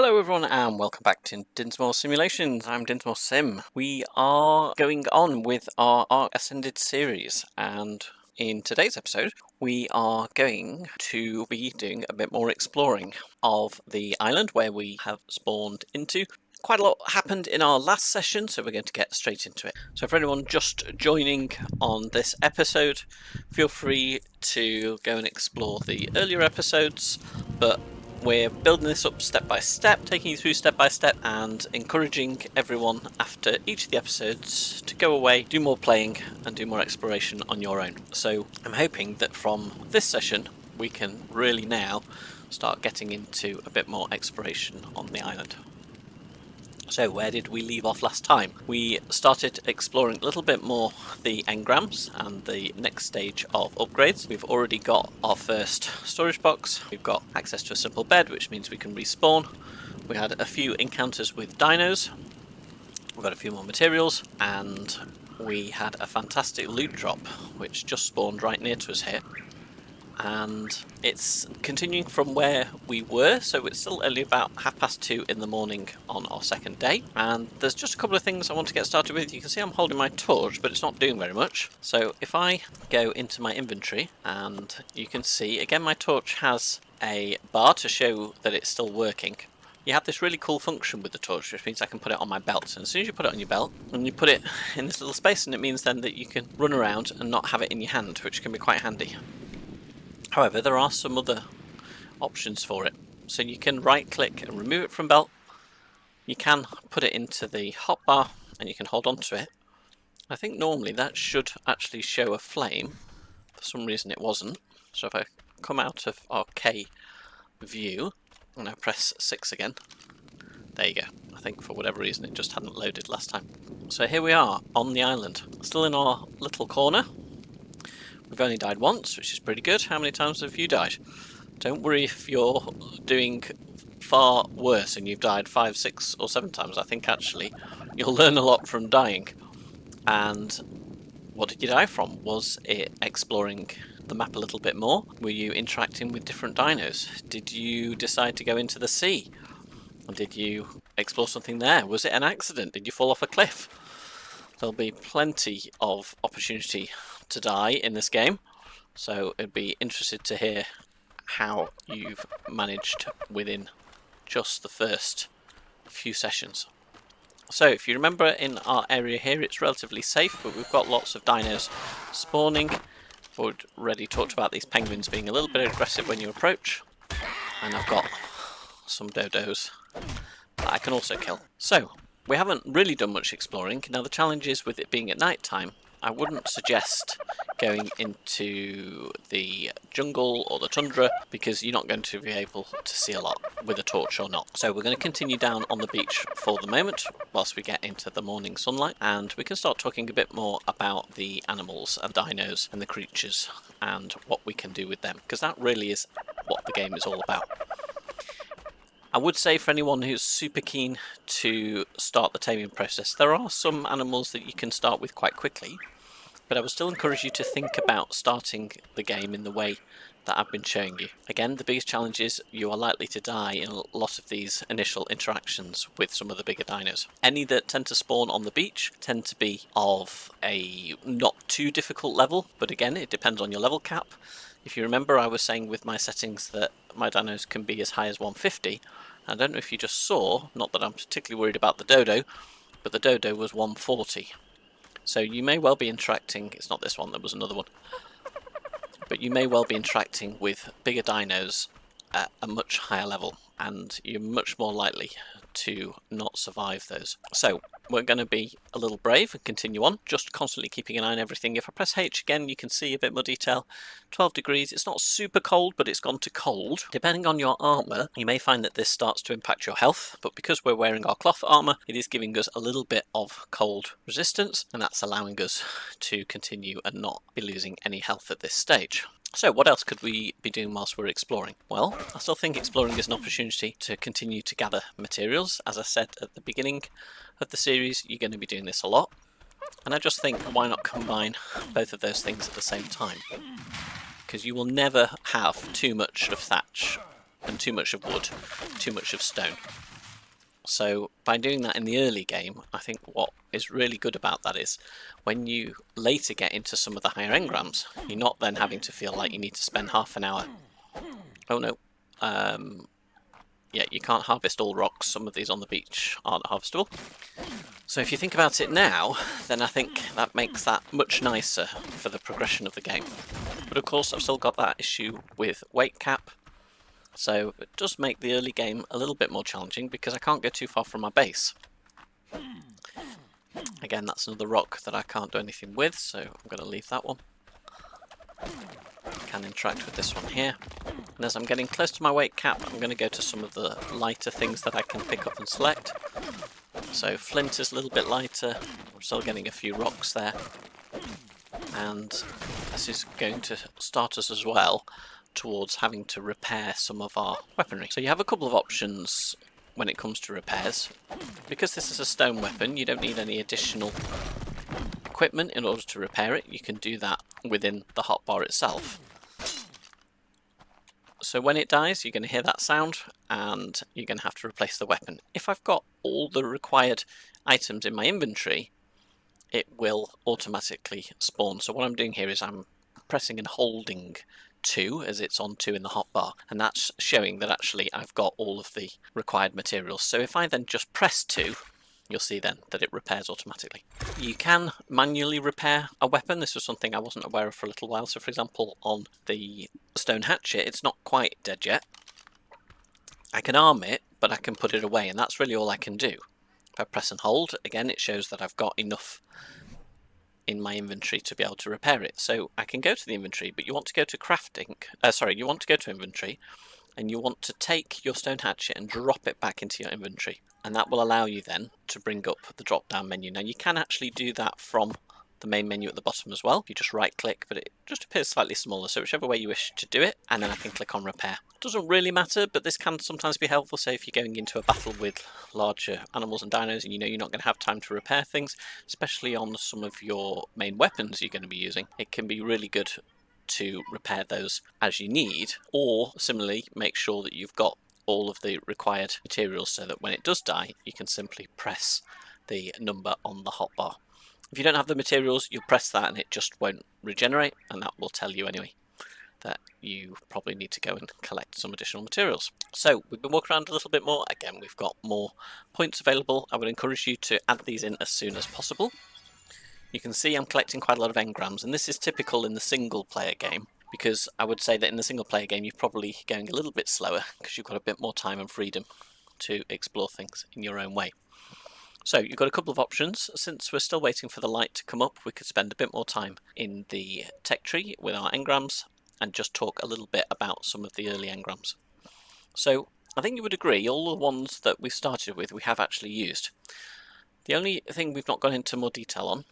Hello everyone and welcome back to Dinsmore Simulations. I'm Dinsmore Sim. We are going on with our Ark Ascended series, and in today's episode we are going to be doing a bit more exploring of the island where we have spawned into. Quite a lot happened in our last session, so we're going to get straight into it. So for anyone just joining on this episode, feel free to go and explore the earlier episodes, but we're building this up step by step, taking you through step by step, and encouraging everyone after each of the episodes to go away, do more playing, and do more exploration on your own. So I'm hoping that from this session we can really now start getting into a bit more exploration on the island. So where did we leave off last time? We started exploring a little bit more the Engrams and the next stage of upgrades. We've already got our first storage box. We've got access to a simple bed, which means we can respawn. We had a few encounters with Dinos. We've got a few more materials, and we had a fantastic loot drop, which just spawned right near to us here. And it's continuing from where we were, so it's still only about 2:30 in the morning on our second day, and there's just a couple of things I want to get started with. You can see I'm holding my torch, but it's not doing very much. So if I go into my inventory, and you can see again my torch has a bar to show that it's still working. You have this really cool function with the torch, which means I can put it on my belt. And as soon as you put it on your belt, and you put it in this little space, and it means then that you can run around and not have it in your hand, which can be quite handy. However, there are some other options for it. So you can right click and remove it from belt. You can put it into the hotbar and you can hold on to it. I think normally that should actually show a flame. For some reason it wasn't. So if I come out of our K view and I press 6 again, there you go. I think for whatever reason it just hadn't loaded last time. So here we are on the island, still in our little corner. We've only died once, which is pretty good. How many times have you died? Don't worry if you're doing far worse and you've died 5, 6 or 7 times. I think actually you'll learn a lot from dying. And what did you die from? Was it exploring the map a little bit more? Were you interacting with different dinos? Did you decide to go into the sea? Or did you explore something there? Was it an accident? Did you fall off a cliff? There'll be plenty of opportunity to die in this game, so I'd be interested to hear how you've managed within just the first few sessions. So if you remember, in our area here it's relatively safe, but we've got lots of dinos spawning. We've already talked about these penguins being a little bit aggressive when you approach, and I've got some dodos that I can also kill. So we haven't really done much exploring. Now the challenge is with it being at night time, I wouldn't suggest going into the jungle or the tundra because you're not going to be able to see a lot with a torch or not. So we're going to continue down on the beach for the moment whilst we get into the morning sunlight, and we can start talking a bit more about the animals and dinos and the creatures and what we can do with them, because that really is what the game is all about. I would say for anyone who's super keen to start the taming process, there are some animals that you can start with quite quickly, but I would still encourage you to think about starting the game in the way that I've been showing you. Again, the biggest challenge is you are likely to die in a lot of these initial interactions with some of the bigger dinos. Any that tend to spawn on the beach tend to be of a not too difficult level, but again, it depends on your level cap. If you remember, I was saying with my settings that my dinos can be as high as 150. I don't know if you just saw, not that I'm particularly worried about the dodo, but the dodo was 140. So you may well be interacting, it's not this one, there was another one, but you may well be interacting with bigger dinos at a much higher level, and you're much more likely to not survive those. So we're going to be a little brave and continue on, just constantly keeping an eye on everything. If I press H again, you can see a bit more detail. 12 degrees, it's not super cold, but it's gone to cold. Depending on your armour, you may find that this starts to impact your health, but because we're wearing our cloth armour, it is giving us a little bit of cold resistance, and that's allowing us to continue and not be losing any health at this stage. So what else could we be doing whilst we're exploring? Well, I still think exploring is an opportunity to continue to gather materials. As I said at the beginning of the series, you're going to be doing this a lot. And I just think, why not combine both of those things at the same time? Because you will never have too much of thatch and too much of wood, too much of stone. So by doing that in the early game, I think what is really good about that is when you later get into some of the higher engrams, you're not then having to feel like you need to spend half an hour. Oh no. Yeah, you can't harvest all rocks. Some of these on the beach aren't harvestable. So if you think about it now, then I think that makes that much nicer for the progression of the game. But of course I've still got that issue with weight cap, so it does make the early game a little bit more challenging because I can't go too far from my base. Again, that's another rock that I can't do anything with, so I'm going to leave that one. I can interact with this one here. And as I'm getting close to my weight cap, I'm going to go to some of the lighter things that I can pick up and select. So flint is a little bit lighter, I'm still getting a few rocks there. And this is going to start us as well towards having to repair some of our weaponry. So you have a couple of options when it comes to repairs. Because this is a stone weapon, you don't need any additional equipment in order to repair it. You can do that within the hotbar itself. So when it dies, you're going to hear that sound and you're going to have to replace the weapon. If I've got all the required items in my inventory, it will automatically spawn. So what I'm doing here is I'm pressing and holding 2 as it's on 2 in the hotbar, and that's showing that actually I've got all of the required materials. So if I then just press 2, you'll see then that it repairs automatically. You can manually repair a weapon. This was something I wasn't aware of for a little while. So for example, on the stone hatchet, it's not quite dead yet. I can arm it, but I can put it away, and that's really all I can do. If I press and hold, again, it shows that I've got enough in my inventory to be able to repair it. So I can go to the inventory, but you want to go to crafting. You want to go to inventory, and you want to take your stone hatchet and drop it back into your inventory. And that will allow you then to bring up the drop down menu. Now you can actually do that from the main menu at the bottom as well. You just right click, but it just appears slightly smaller, so whichever way you wish to do it, and then I can click on repair. It doesn't really matter, but this can sometimes be helpful. Say if you're going into a battle with larger animals and dinos and you know you're not going to have time to repair things, especially on some of your main weapons you're going to be using, it can be really good to repair those as you need, or similarly make sure that you've got all of the required materials so that when it does die you can simply press the number on the hotbar. If you don't have the materials, you'll press that and it just won't regenerate, and that will tell you anyway that you probably need to go and collect some additional materials. So we've been walking around a little bit more. Again, we've got more points available. I would encourage you to add these in as soon as possible. You can see I'm collecting quite a lot of engrams, and this is typical in the single player game, because I would say that in the single player game you're probably going a little bit slower because you've got a bit more time and freedom to explore things in your own way. So you've got a couple of options. Since we're still waiting for the light to come up, we could spend a bit more time in the tech tree with our engrams and just talk a little bit about some of the early engrams. So I think you would agree all the ones that we started with we have actually used. The only thing we've not gone into more detail on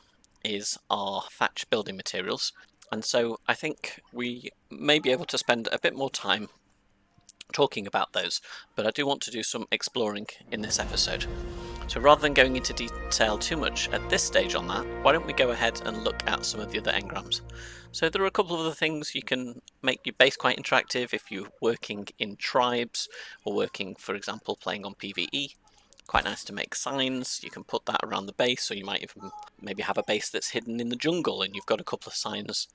is our thatch building materials, and so I think we may be able to spend a bit more time talking about those, but I do want to do some exploring in this episode. So rather than going into detail too much at this stage on that, why don't we go ahead and look at some of the other engrams. So there are a couple of other things. You can make your base quite interactive if you're working in tribes or working, for example, playing on PvE. Quite nice to make signs. You can put that around the base, or you might even maybe have a base that's hidden in the jungle and you've got a couple of signs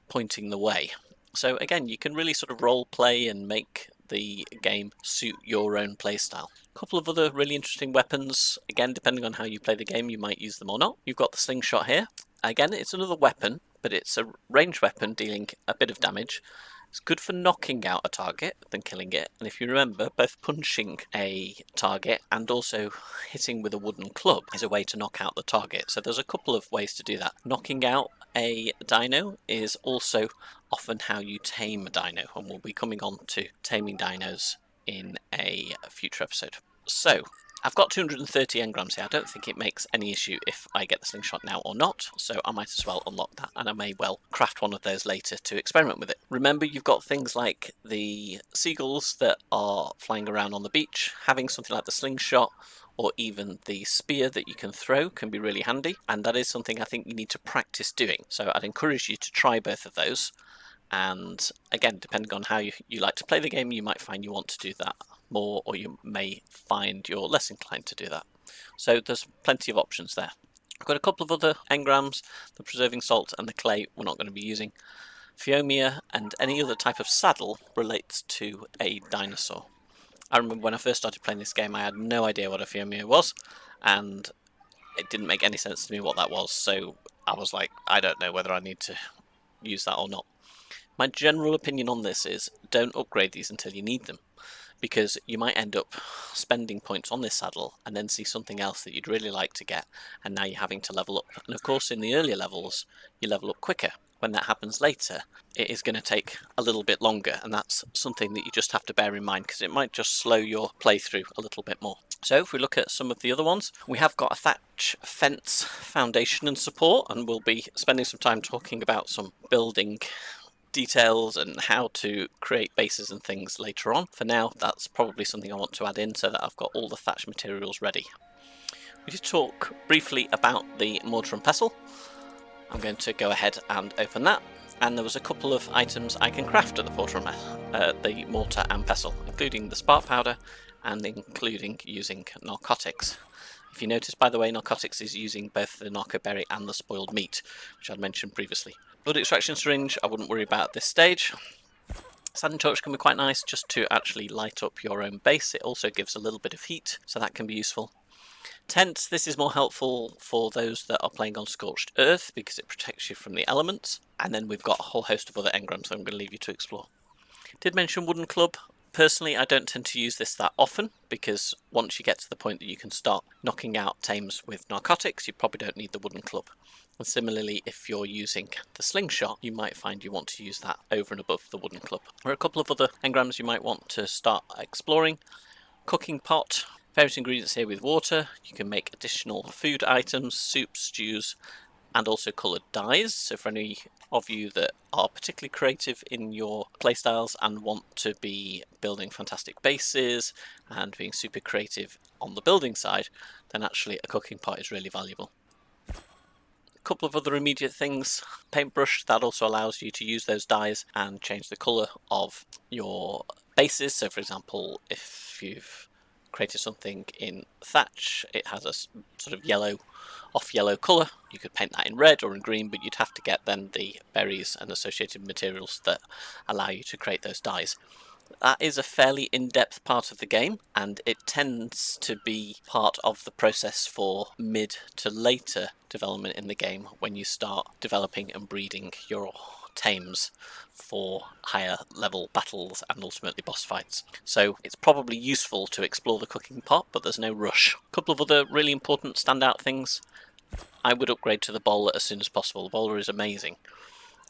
pointing the way. So again, you can really sort of role play and make the game suit your own playstyle. A couple of other really interesting weapons. Again, depending on how you play the game, you might use them or not. You've got the slingshot here. Again, it's another weapon, but it's a ranged weapon dealing a bit of damage. It's good for knocking out a target than killing it, and if you remember, both punching a target and also hitting with a wooden club is a way to knock out the target. So there's a couple of ways to do that. Knocking out a dino is also often how you tame a dino, and we'll be coming on to taming dinos in a future episode. So I've got 230 engrams here. I don't think it makes any issue if I get the slingshot now or not, so I might as well unlock that, and I may well craft one of those later to experiment with it. Remember, you've got things like the seagulls that are flying around on the beach. Having something like the slingshot or even the spear that you can throw can be really handy, and that is something I think you need to practice doing. So I'd encourage you to try both of those And again, depending on how you like to play the game, you might find you want to do that more, or you may find you're less inclined to do that. So there's plenty of options there. I've got a couple of other engrams, the preserving salt and the clay we're not going to be using. Phiomia and any other type of saddle relates to a dinosaur. I remember when I first started playing this game, I had no idea what a Phiomia was, and it didn't make any sense to me what that was, so I was like, I don't know whether I need to use that or not. My general opinion on this is don't upgrade these until you need them, because you might end up spending points on this saddle and then see something else that you'd really like to get, and now you're having to level up. And of course in the earlier levels you level up quicker. When that happens later, it is going to take a little bit longer, and that's something that you just have to bear in mind, because it might just slow your playthrough a little bit more. So if we look at some of the other ones, we have got a thatch, fence, foundation and support, and we'll be spending some time talking about some building details and how to create bases and things later on. For now, that's probably something I want to add in so that I've got all the thatch materials ready. We did talk briefly about the mortar and pestle. I'm going to go ahead and open that, and there was a couple of items I can craft at the mortar and pestle, including the spark powder and including using narcotics. If you notice, by the way, narcotics is using both the narco berry and the spoiled meat, which I'd mentioned previously. Blood extraction syringe I wouldn't worry about at this stage. Sand torch can be quite nice just to actually light up your own base. It also gives a little bit of heat, so that can be useful. Tent, this is more helpful for those that are playing on scorched earth because it protects you from the elements. And then we've got a whole host of other engrams that I'm going to leave you to explore. Did mention wooden club. Personally, I don't tend to use this that often, because once you get to the point that you can start knocking out tames with narcotics, you probably don't need the wooden club. And similarly, if you're using the slingshot, you might find you want to use that over and above the wooden club. There are a couple of other engrams you might want to start exploring. Cooking pot. Various ingredients here with water. You can make additional food items, soups, stews, and also coloured dyes. So for any of you that are particularly creative in your playstyles and want to be building fantastic bases and being super creative on the building side, then actually a cooking pot is really valuable. A couple of other immediate things. Paintbrush, that also allows you to use those dyes and change the colour of your bases. So for example, if you've created something in thatch, it has a sort of yellow, off yellow colour. You could paint that in red or in green, but you'd have to get then the berries and associated materials that allow you to create those dyes. That is a fairly in-depth part of the game, and it tends to be part of the process for mid to later development in the game when you start developing and breeding your tames for higher level battles and ultimately boss fights. So it's probably useful to explore the cooking pot, but there's no rush. A couple of other really important standout things. I would upgrade to the bowler as soon as possible. The bowler is amazing.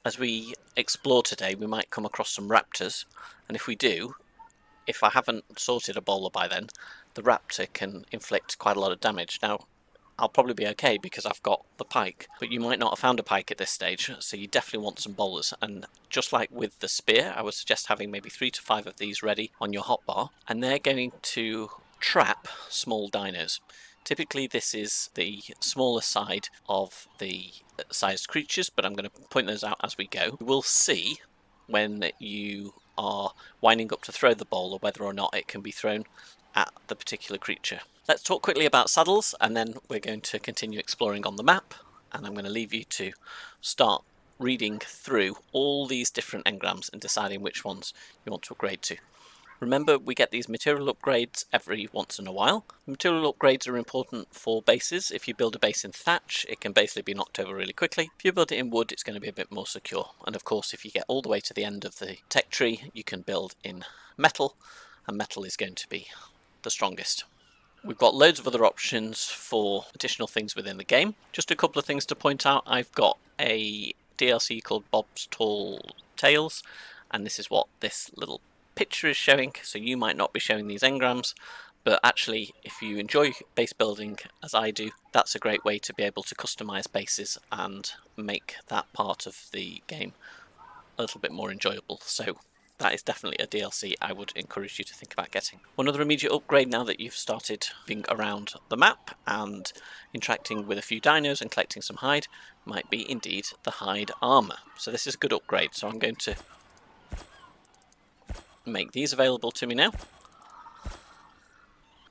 As we explore today, we might come across some raptors, and if we do, if I haven't sorted a bowler by then, the raptor can inflict quite a lot of damage. Now, I'll probably be okay because I've got the pike, but you might not have found a pike at this stage, so you definitely want some bowlers. And just like with the spear, I would suggest having maybe 3 to 5 of these ready on your hotbar, and they're going to trap small dinos. Typically this is the smaller side of the sized creatures, but I'm going to point those out as we go. We'll see when you are winding up to throw the bowler whether or not it can be thrown at the particular creature. Let's talk quickly about saddles, and then we're going to continue exploring on the map, and I'm going to leave you to start reading through all these different engrams and deciding which ones you want to upgrade to. Remember, we get these material upgrades every once in a while. Material upgrades are important for bases. If you build a base in thatch, it can basically be knocked over really quickly. If you build it in wood, it's going to be a bit more secure. And of course, if you get all the way to the end of the tech tree, you can build in metal, and metal is going to be the strongest. We've got loads of other options for additional things within the game. Just a couple of things to point out. I've got a DLC called Bob's Tall Tales, and this is what this little picture is showing. So you might not be showing these engrams, but actually if you enjoy base building as I do, that's a great way to be able to customize bases and make that part of the game a little bit more enjoyable. So that is definitely a DLC I would encourage you to think about getting. One other immediate upgrade now that you've started being around the map and interacting with a few dinos and collecting some hide might be indeed the hide armor. So this is a good upgrade, so I'm going to make these available to me now.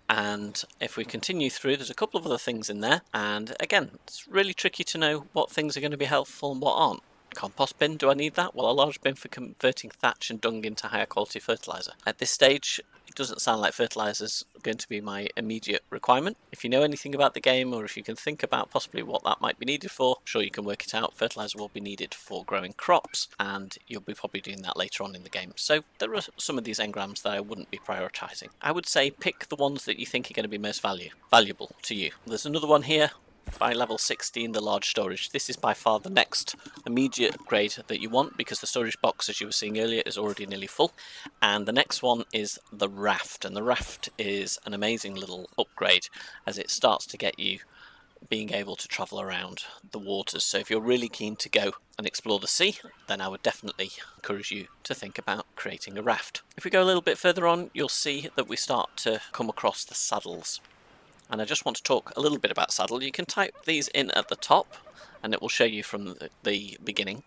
And if we continue through, there's a couple of other things in there, and again, it's really tricky to know what things are going to be helpful and what aren't. Compost bin, do I need that? Well, a large bin for converting thatch and dung into higher quality fertiliser. At this stage, it doesn't sound like fertiliser's going to be my immediate requirement. If you know anything about the game, or if you can think about possibly what that might be needed for, I'm sure you can work it out. Fertiliser will be needed for growing crops, and you'll be probably doing that later on in the game. So there are some of these engrams that I wouldn't be prioritising. I would say pick the ones that you think are going to be most valuable to you. There's another one here. By level 16, the large storage. This is by far the next immediate upgrade that you want, because the storage box, as you were seeing earlier, is already nearly full. And the next one is the raft, and the raft is an amazing little upgrade as it starts to get you being able to travel around the waters. So if you're really keen to go and explore the sea, then I would definitely encourage you to think about creating a raft. If we go a little bit further on, you'll see that we start to come across the saddles. And I just want to talk a little bit about saddle. You can type these in at the top and it will show you from the beginning.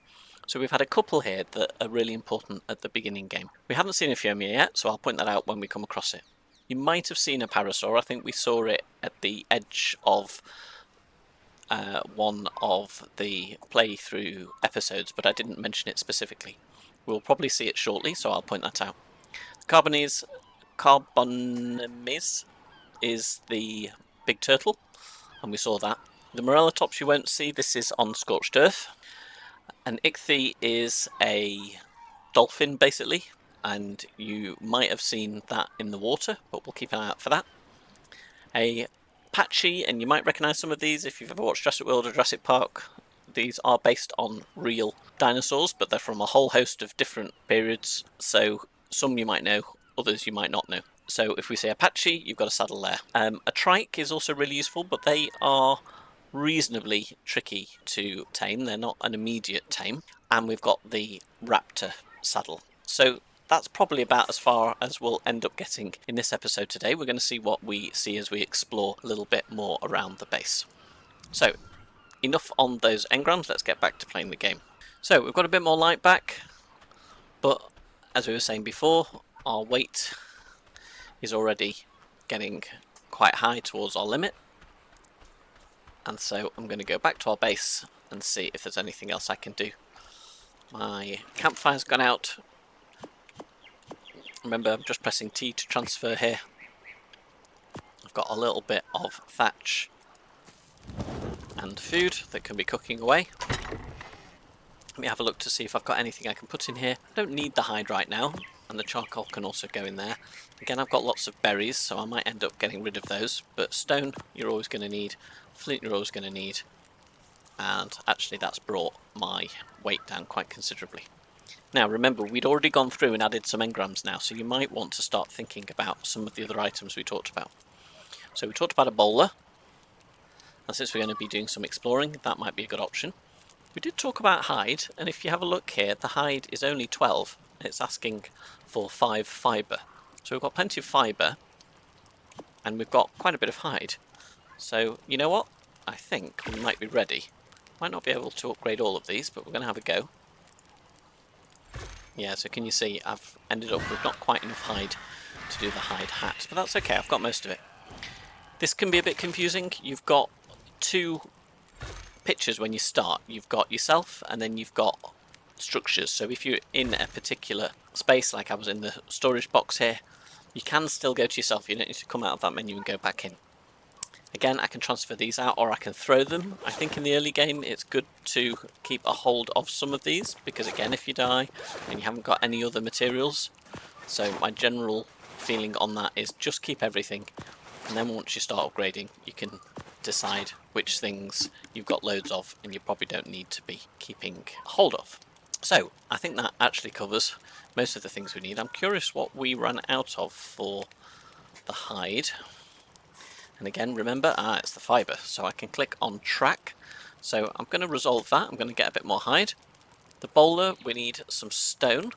So we've had a couple here that are really important at the beginning game. We haven't seen a Fiomia yet, so I'll point that out when we come across it. You might have seen a Parasuar. I think we saw it at the edge of one of the playthrough episodes, but I didn't mention it specifically. We'll probably see it shortly, so I'll point that out. Carbonees is the big turtle, and we saw that. The Morellatops you won't see, this is on Scorched Earth. An Ichthy is a dolphin, basically, and you might have seen that in the water, but we'll keep an eye out for that. A Patchy, and you might recognise some of these if you've ever watched Jurassic World or Jurassic Park. These are based on real dinosaurs, but they're from a whole host of different periods, so some you might know, others you might not know. So if we say Apache, you've got a saddle there. A Trike is also really useful, but they are reasonably tricky to tame. They're not an immediate tame. And we've got the Raptor saddle. So that's probably about as far as we'll end up getting in this episode today. We're going to see what we see as we explore a little bit more around the base. So enough on those engrams, let's get back to playing the game. So we've got a bit more light back, but as we were saying before, our weight is already getting quite high towards our limit, and so I'm going to go back to our base and see if there's anything else I can do. My campfire's gone out. Remember, I'm just pressing T to transfer here. I've got a little bit of thatch and food that can be cooking away. Let me have a look to see if I've got anything I can put in here. I don't need the hide right now, and the charcoal can also go in there. Again, I've got lots of berries, so I might end up getting rid of those, but stone you're always going to need, flint you're always going to need, and actually that's brought my weight down quite considerably. Now remember, we'd already gone through and added some engrams now, so you might want to start thinking about some of the other items we talked about. So we talked about a bowler, and since we're going to be doing some exploring, that might be a good option. We did talk about hide, and if you have a look here, the hide is only 12. It's asking for 5 fibre. So we've got plenty of fibre, and we've got quite a bit of hide. So, you know what? I think we might be ready. Might not be able to upgrade all of these, but we're going to have a go. Yeah, so can you see, I've ended up with not quite enough hide to do the hide hat, but that's okay, I've got most of it. This can be a bit confusing. You've got 2 pictures when you start. You've got yourself, and then you've got structures. So if you're in a particular space, like I was in the storage box here, you can still go to yourself. You don't need to come out of that menu and go back in. Again, I can transfer these out, or I can throw them. I think in the early game it's good to keep a hold of some of these, because again, if you die and you haven't got any other materials, so my general feeling on that is just keep everything, and then once you start upgrading you can decide which things you've got loads of and you probably don't need to be keeping hold of. So I think that actually covers most of the things we need. I'm curious what we ran out of for the hide. And again, remember, it's the fibre, so I can click on track. So I'm going to resolve that. I'm going to get a bit more hide. The bowler, we need some stone.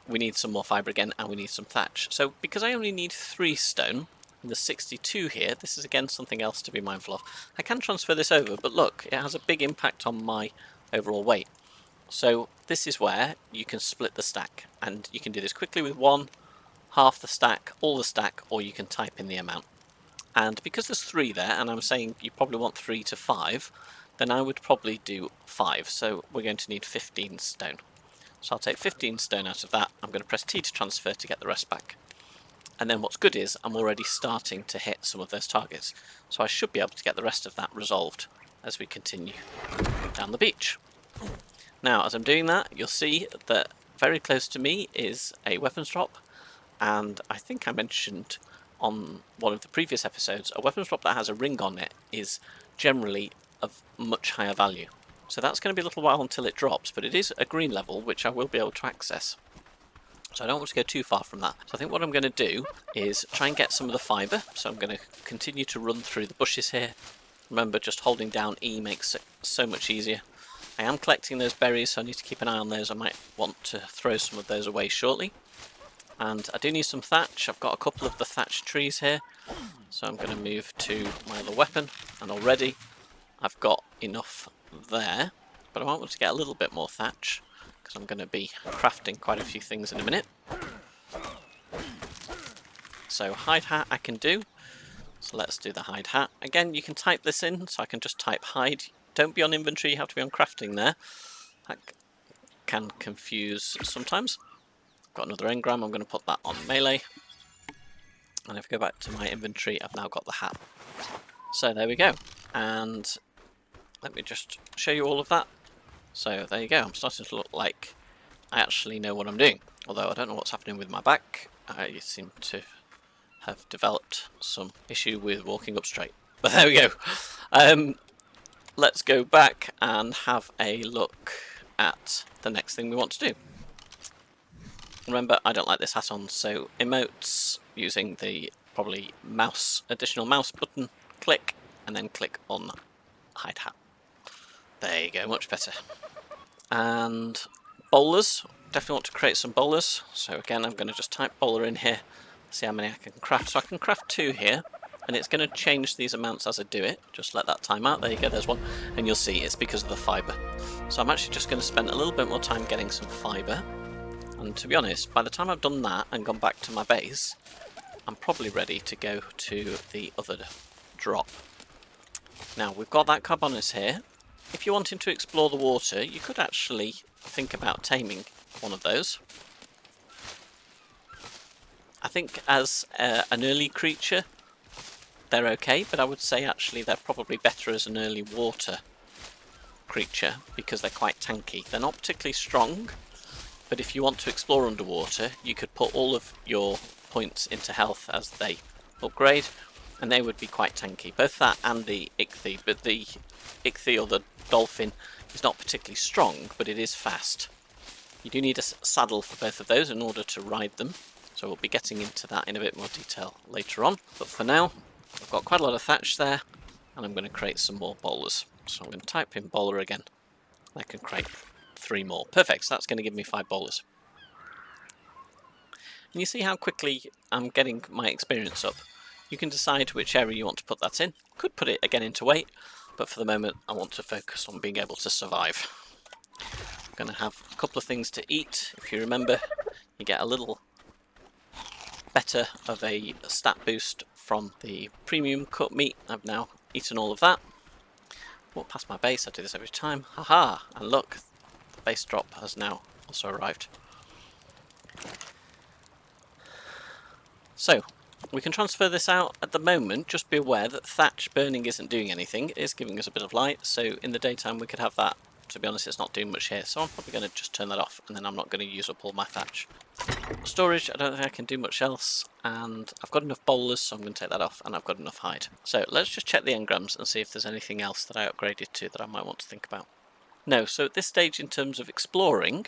we need some more fibre again, and we need some thatch. So because I only need 3 stone, and there's 62 here, this is again something else to be mindful of. I can transfer this over, but look, it has a big impact on my overall weight. So this is where you can split the stack, and you can do this quickly with 1, half the stack, all the stack, or you can type in the amount. And because there's 3 there, and I'm saying you probably want 3 to 5, then I would probably do 5. So we're going to need 15 stone. So I'll take 15 stone out of that. I'm going to press T to transfer to get the rest back. And then what's good is I'm already starting to hit some of those targets. So I should be able to get the rest of that resolved as we continue down the beach. Now, as I'm doing that, you'll see that very close to me is a weapons drop. And I think I mentioned on one of the previous episodes, a weapons drop that has a ring on it is generally of much higher value. So that's going to be a little while until it drops, but it is a green level, which I will be able to access. So I don't want to go too far from that. So I think what I'm going to do is try and get some of the fibre. So I'm going to continue to run through the bushes here. Remember, just holding down E makes it so much easier. I am collecting those berries, so I need to keep an eye on those. I might want to throw some of those away shortly. And I do need some thatch. I've got a couple of the thatch trees here. So I'm going to move to my other weapon. And already I've got enough there. But I might want to get a little bit more thatch, because I'm going to be crafting quite a few things in a minute. So hide hat I can do. So let's do the hide hat. Again, you can type this in, so I can just type hide. Don't be on inventory, you have to be on crafting there. That can confuse sometimes. Got another engram, I'm going to put that on melee. And if I go back to my inventory, I've now got the hat. So there we go. And let me just show you all of that. So there you go, I'm starting to look like I actually know what I'm doing. Although I don't know what's happening with my back. I seem to have developed some issue with walking up straight. But there we go. Let's go back and have a look at the next thing we want to do. Remember, I don't like this hat on, so emotes using the probably additional mouse button, click, and then click on hide hat. There you go, much better. And bowlers, definitely want to create some bowlers. So again, I'm going to just type bowler in here, see how many I can craft. So I can craft 2 here, and it's going to change these amounts as I do it. Just let that time out. There you go, there's one. And you'll see it's because of the fibre. So I'm actually just going to spend a little bit more time getting some fibre. And to be honest, by the time I've done that and gone back to my base, I'm probably ready to go to the other drop. Now, we've got that carbonis here. If you're wanting to explore the water, you could actually think about taming one of those. I think as an early creature, they're okay, but I would say actually they're probably better as an early water creature because they're quite tanky. They're not particularly strong, but if you want to explore underwater, you could put all of your points into health as they upgrade, and they would be quite tanky. Both that and the ichthy, but the ichthy or the dolphin is not particularly strong, but it is fast. You do need a saddle for both of those in order to ride them, so we'll be getting into that in a bit more detail later on. But for now, I've got quite a lot of thatch there, and I'm going to create some more bowlers. So I'm going to type in bowler again. I can create 3 more. Perfect, so that's going to give me 5 bowlers. And you see how quickly I'm getting my experience up. You can decide which area you want to put that in. Could put it again into weight, but for the moment I want to focus on being able to survive. I'm going to have a couple of things to eat. If you remember, you get a little better of a stat boost from the premium cut meat. I've now eaten all of that. Walk past my base, I do this every time. Haha! And look, the base drop has now also arrived. So, we can transfer this out at the moment. Just be aware that thatch burning isn't doing anything. It is giving us a bit of light, so in the daytime we could have that. To be honest, it's not doing much here, so I'm probably going to just turn that off, and then I'm not going to use up all my thatch. Storage, I don't think I can do much else, and I've got enough bowlers, so I'm going to take that off, and I've got enough hide. So let's just check the engrams and see if there's anything else that I upgraded to that I might want to think about. No, so at this stage in terms of exploring,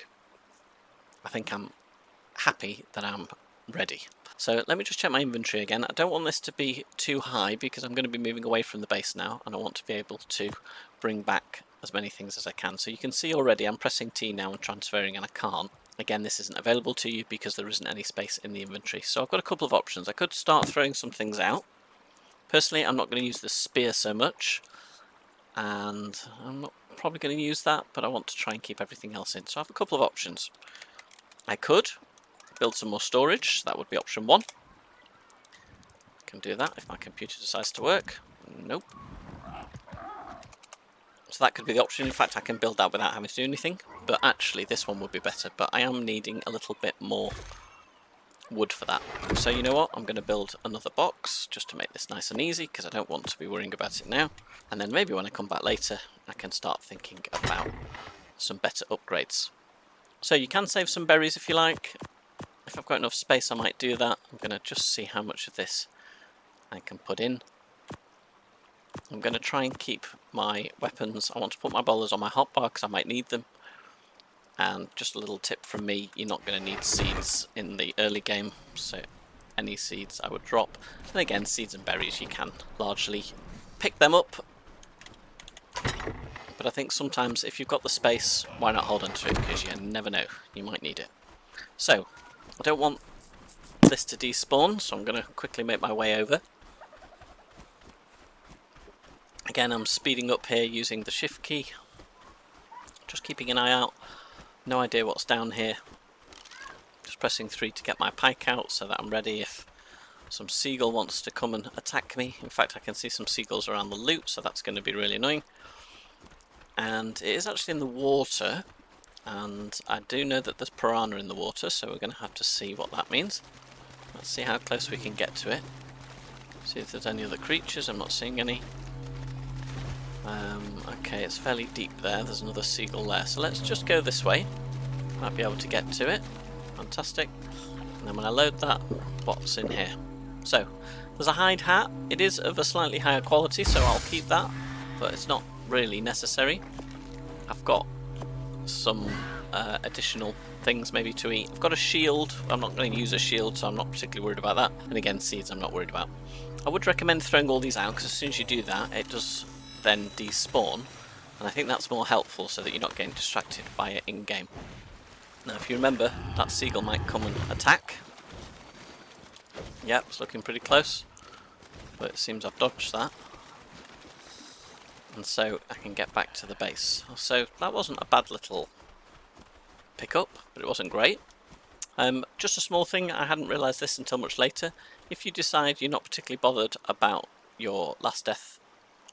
I think I'm happy that I'm ready. So let me just check my inventory again. I don't want this to be too high because I'm going to be moving away from the base now, and I want to be able to bring back as many things as I can. So you can see already I'm pressing T now and transferring, and I can't. Again, this isn't available to you because there isn't any space in the inventory. So I've got a couple of options. I could start throwing some things out. Personally, I'm not going to use the spear so much, and I'm not probably going to use that, but I want to try and keep everything else in. So I have a couple of options. I could build some more storage. That would be option 1. I can do that if my computer decides to work. Nope. So that could be the option. In fact, I can build that without having to do anything, but actually this one would be better. But I am needing a little bit more wood for that. So you know what? I'm going to build another box just to make this nice and easy, because I don't want to be worrying about it now. And then maybe when I come back later, I can start thinking about some better upgrades. So you can save some berries if you like. If I've got enough space, I might do that. I'm going to just see how much of this I can put in. I'm going to try and keep my weapons. I want to put my bowlers on my hotbar because I might need them. And just a little tip from me, you're not going to need seeds in the early game, so any seeds I would drop. And again, seeds and berries, you can largely pick them up. But I think sometimes if you've got the space, why not hold on to it, because you never know, you might need it. So, I don't want this to despawn, so I'm going to quickly make my way over. Again, I'm speeding up here using the shift key, just keeping an eye out. No idea what's down here. Just pressing 3 to get my pike out so that I'm ready if some seagull wants to come and attack me. In fact, I can see some seagulls around the loot, so that's going to be really annoying. And it is actually in the water, and I do know that there's piranha in the water, so we're going to have to see what that means. Let's see how close we can get to it. See if there's any other creatures. I'm not seeing any. Okay, it's fairly deep there. There's another seagull there, so let's just go this way. Might be able to get to it. Fantastic. And then when I load that, what's in here? So, there's a hide hat. It is of a slightly higher quality, so I'll keep that, but it's not really necessary. I've got some additional things maybe to eat. I've got a shield. I'm not going to use a shield, so I'm not particularly worried about that. And again, seeds I'm not worried about. I would recommend throwing all these out, because as soon as you do that, it does then despawn, and I think that's more helpful so that you're not getting distracted by it in game. Now if you remember, that seagull might come and attack. Yep, it's looking pretty close, but it seems I've dodged that, and so I can get back to the base. So that wasn't a bad little pickup, but it wasn't great. Just a small thing, I hadn't realised this until much later. If you decide you're not particularly bothered about your last death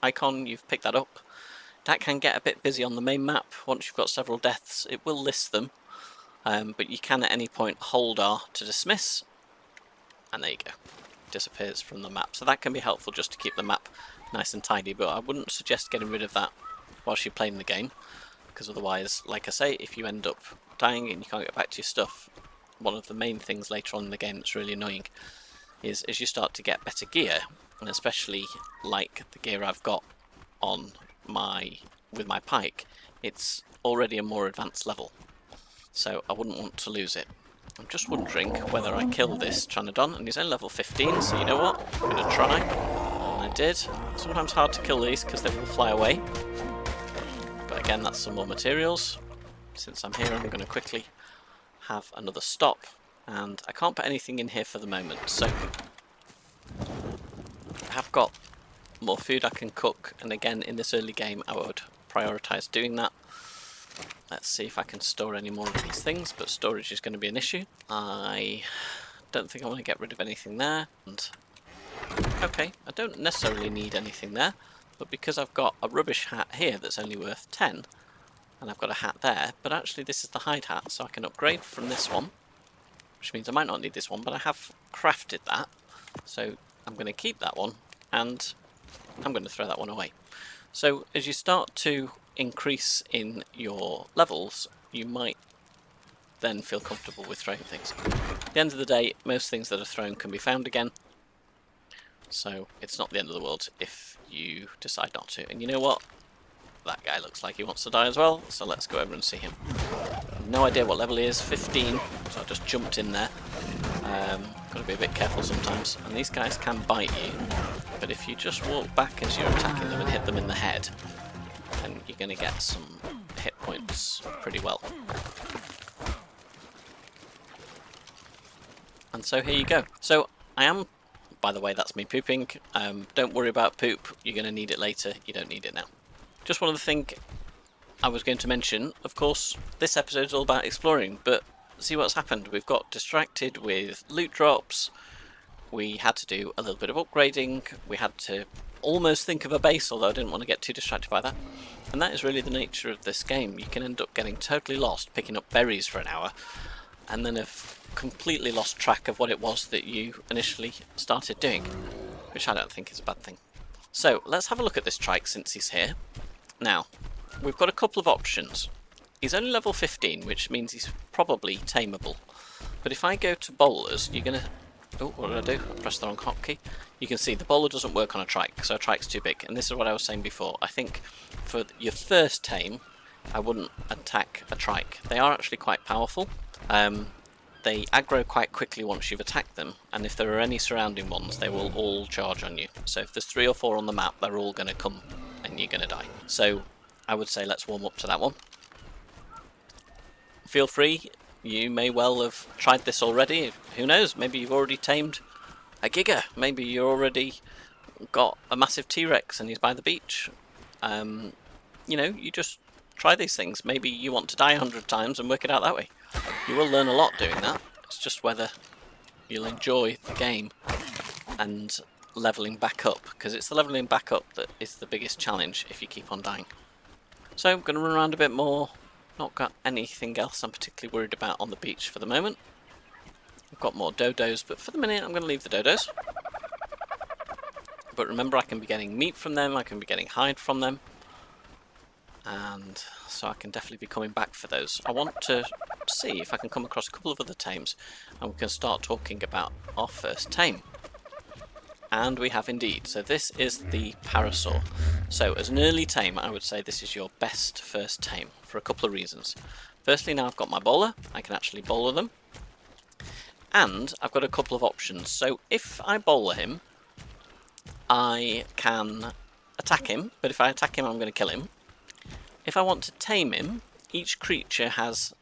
icon, you've picked that up, that can get a bit busy on the main map. Once you've got several deaths, it will list them, but you can at any point hold R to dismiss, and there you go, it disappears from the map. So that can be helpful just to keep the map nice and tidy, but I wouldn't suggest getting rid of that whilst you're playing the game, because otherwise, like I say, if you end up dying and you can't get back to your stuff, one of the main things later on in the game that's really annoying is as you start to get better gear, and especially like the gear I've got on with my pike, it's already a more advanced level, so I wouldn't want to lose it. I'm just wondering whether I kill this Tranodon, and he's only level 15, so you know what, I'm going to try, and I did. Sometimes hard to kill these because they will fly away, but again, that's some more materials. Since I'm here, I'm going to quickly have another stop, and I can't put anything in here for the moment, so I have got more food I can cook, and again in this early game I would prioritise doing that. Let's see if I can store any more of these things, but storage is going to be an issue. I don't think I want to get rid of anything there, and okay, I don't necessarily need anything there, but because I've got a rubbish hat here that's only worth 10, and I've got a hat there, but actually this is the hide hat, so I can upgrade from this one, which means I might not need this one, but I have crafted that, so I'm going to keep that one, and I'm going to throw that one away. So as you start to increase in your levels, you might then feel comfortable with throwing things. At the end of the day, most things that are thrown can be found again, so it's not the end of the world if you decide not to. And you know what? That guy looks like he wants to die as well, so let's go over and see him. No idea what level he is, 15, so I just jumped in there. Got to be a bit careful sometimes, and these guys can bite you, but if you just walk back as you're attacking them and hit them in the head, then you're going to get some hit points pretty well. And so here you go. So I am, by the way, that's me pooping. Don't worry about poop, you're going to need it later, you don't need it now. Just one other thing I was going to mention, of course, this episode is all about exploring, but see what's happened. We've got distracted with loot drops, we had to do a little bit of upgrading, we had to almost think of a base, although I didn't want to get too distracted by that. And that is really the nature of this game. You can end up getting totally lost, picking up berries for an hour, and then have completely lost track of what it was that you initially started doing, which I don't think is a bad thing. So let's have a look at this Trike since he's here. Now, we've got a couple of options. He's only level 15, which means he's probably tameable. But if I go to bowlers, you're going to... Oh, what did I do? I pressed the wrong hotkey. You can see the bowler doesn't work on a Trike, so a Trike's too big. And this is what I was saying before. I think for your first tame, I wouldn't attack a Trike. They are actually quite powerful. They aggro quite quickly once you've attacked them, and if there are any surrounding ones, they will all charge on you. So if there's 3 or 4 on the map, they're all going to come and you're going to die. So I would say let's warm up to that one. Feel free, you may well have tried this already. Who knows, maybe you've already tamed a Giga. Maybe you already got a massive T-Rex and he's by the beach. You know, you just try these things. Maybe you want to die 100 times and work it out that way. You will learn a lot doing that. It's just whether you'll enjoy the game and leveling back up, because it's the leveling back up that is the biggest challenge if you keep on dying. So I'm going to run around a bit more. Not got anything else I'm particularly worried about on the beach for the moment. I've got more dodos, but for the minute I'm going to leave the dodos. But remember, I can be getting meat from them, I can be getting hide from them. And so I can definitely be coming back for those. I want to see if I can come across a couple of other tames and we can start talking about our first tame. And we have indeed. So this is the Parasuar. So as an early tame, I would say this is your best first tame for a couple of reasons. Firstly, now I've got my bowler, I can actually bowler them. And I've got a couple of options. So if I bowler him, I can attack him, but if I attack him I'm going to kill him. If I want to tame him, each creature has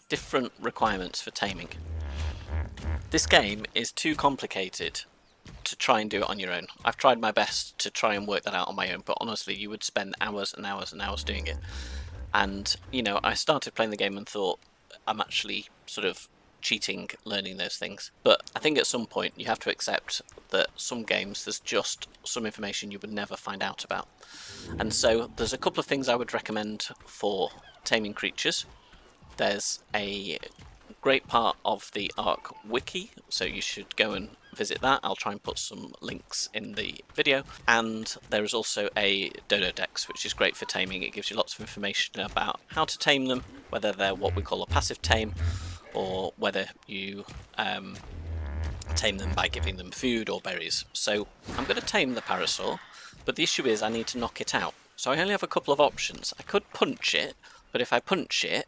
different requirements for taming. This game is too complicated to try and do it on your own. I've tried my best to try and work that out on my own, but honestly you would spend hours and hours and hours doing it. And, you know, I started playing the game and thought, I'm actually sort of cheating learning those things. But I think at some point you have to accept that some games there's just some information you would never find out about. And so there's a couple of things I would recommend for taming creatures. There's a great part of the Ark wiki, so you should go and visit that. I'll try and put some links in the video. And there is also a Dodo Dex, which is great for taming. It gives you lots of information about how to tame them, whether they're what we call a passive tame, or whether you tame them by giving them food or berries. So I'm going to tame the Parasuar, but the issue is I need to knock it out. So I only have a couple of options. I could punch it, but if I punch it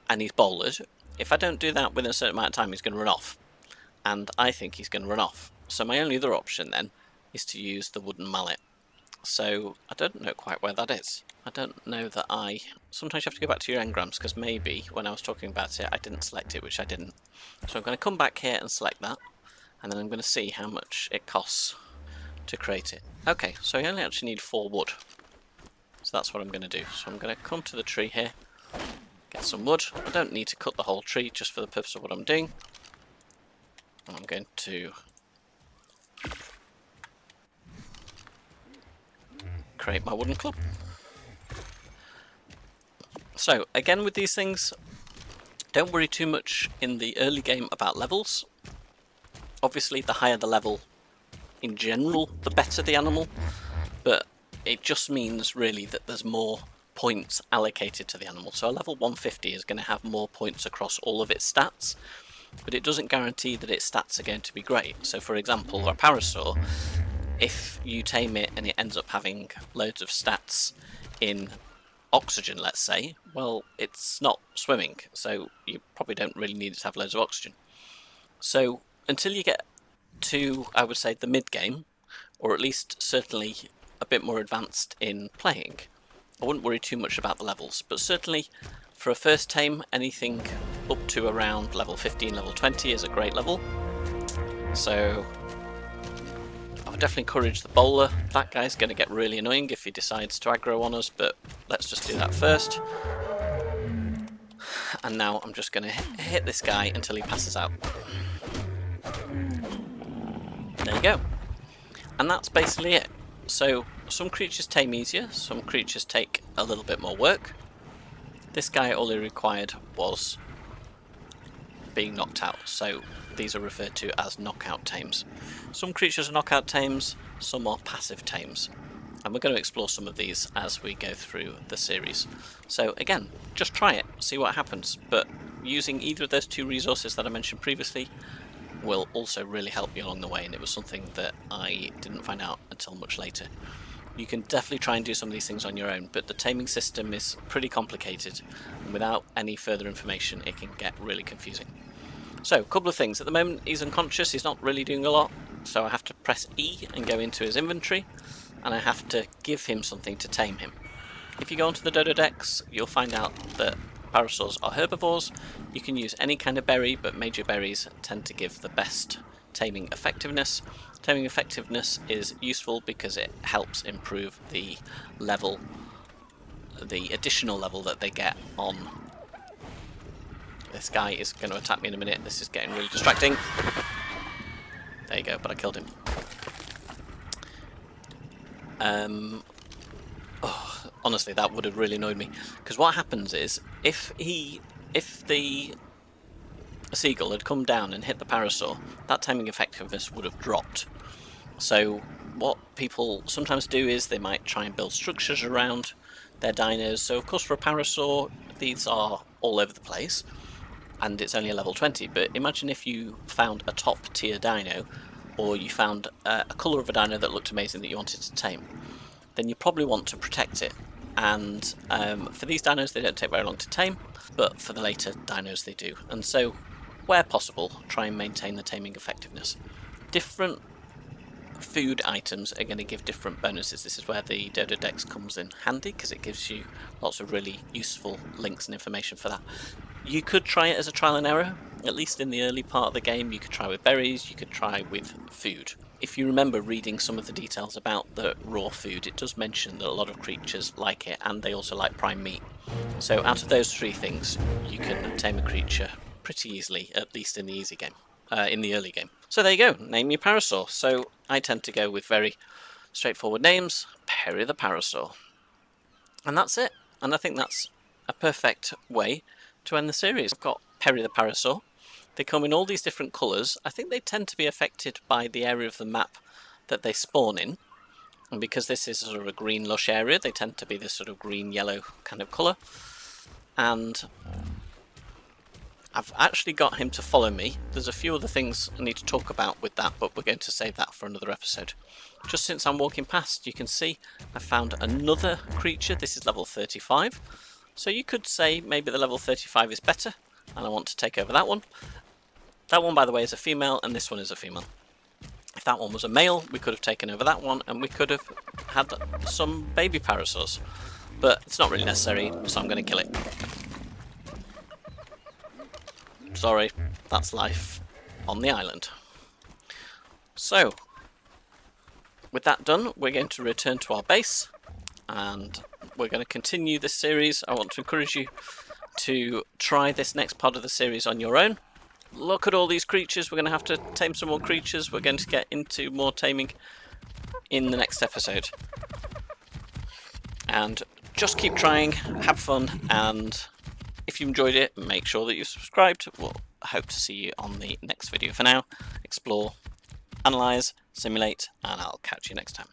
and he's bowlered, if I don't do that within a certain amount of time, he's going to run off. And I think he's going to run off. So my only other option then is to use the wooden mallet. So I don't know quite where that is. I don't know that sometimes you have to go back to your engrams, because maybe when I was talking about it I didn't select it, which I didn't. So I'm going to come back here and select that, and then I'm going to see how much it costs to create it. Okay, so you only actually need 4 wood. So that's what I'm going to do. So I'm going to come to the tree here, get some wood. I don't need to cut the whole tree just for the purpose of what I'm doing. And I'm going to create my wooden club. So again with these things, don't worry too much in the early game about levels. Obviously the higher the level in general, the better the animal, but it just means really that there's more points allocated to the animal. So a level 150 is going to have more points across all of its stats, but it doesn't guarantee that its stats are going to be great. So for example, a Parasuar, if you tame it and it ends up having loads of stats in oxygen, let's say, well, it's not swimming, so you probably don't really need it to have loads of oxygen. So until you get to, I would say, the mid-game, or at least certainly a bit more advanced in playing, I wouldn't worry too much about the levels, but certainly For a first tame, anything up to around level 15, level 20 is a great level. So I would definitely encourage the bowler. That guy's going to get really annoying if he decides to aggro on us, but let's just do that first. And now I'm just going to hit this guy until he passes out. There you go. And that's basically it. So some creatures tame easier, some creatures take a little bit more work. This guy, all he required was being knocked out, so these are referred to as knockout tames. Some creatures are knockout tames, some are passive tames, and we're going to explore some of these as we go through the series. So again, just try it, see what happens, but using either of those two resources that I mentioned previously will also really help you along the way, and it was something that I didn't find out until much later. You can definitely try and do some of these things on your own, but the taming system is pretty complicated, and without any further information it can get really confusing. So, a couple of things. At the moment he's unconscious, he's not really doing a lot, so I have to press E and go into his inventory, and I have to give him something to tame him. If you go onto the Dodo Decks, you'll find out that Parasuars are herbivores. You can use any kind of berry, but major berries tend to give the best taming effectiveness. Taming effectiveness is useful because it helps improve the level, the additional level that they get on. This guy is going to attack me in a minute. This is getting really distracting. There you go, but I killed him. Honestly, that would have really annoyed me, because what happens is if the seagull had come down and hit the Parasuar, that taming effectiveness would have dropped. So what people sometimes do is they might try and build structures around their dinos. So of course for a Parasuar these are all over the place and it's only a level 20, but imagine if you found a top tier dino, or you found a colour of a dino that looked amazing that you wanted to tame. Then you probably want to protect it, and for these dinos they don't take very long to tame, but for the later dinos they do, and so where possible try and maintain the taming effectiveness. Different food items are going to give different bonuses. This is where the Dodo Dex comes in handy, because it gives you lots of really useful links and information for that. You could try it as a trial and error, at least in the early part of the game. You could try with berries, you could try with food. If you remember reading some of the details about the raw food, it does mention that a lot of creatures like it, and they also like prime meat. So out of those three things, you can tame a creature pretty easily, at least in the easy game, in the early game. So there you go, name your Parasuar. So I tend to go with very straightforward names, Perry the Parasuar. And that's it. And I think that's a perfect way to end the series. I've got Perry the Parasuar. They come in all these different colours. I think they tend to be affected by the area of the map that they spawn in. And because this is sort of a green lush area, they tend to be this sort of green-yellow kind of colour. And I've actually got him to follow me. There's a few other things I need to talk about with that, but we're going to save that for another episode. Just since I'm walking past, you can see I found another creature. This is level 35. So you could say maybe the level 35 is better, and I want to take over that one. That one, by the way, is a female, and this one is a female. If that one was a male, we could have taken over that one, and we could have had some baby Parasuars. But it's not really necessary, so I'm going to kill it. Sorry, that's life on the island. So, with that done, we're going to return to our base, and we're going to continue this series. I want to encourage you to try this next part of the series on your own. Look at all these creatures. We're going to have to tame some more creatures. We're going to get into more taming in the next episode. And just keep trying, have fun, and if you enjoyed it, make sure that you subscribed. We'll hope to see you on the next video. For now, explore, analyse, simulate, and I'll catch you next time.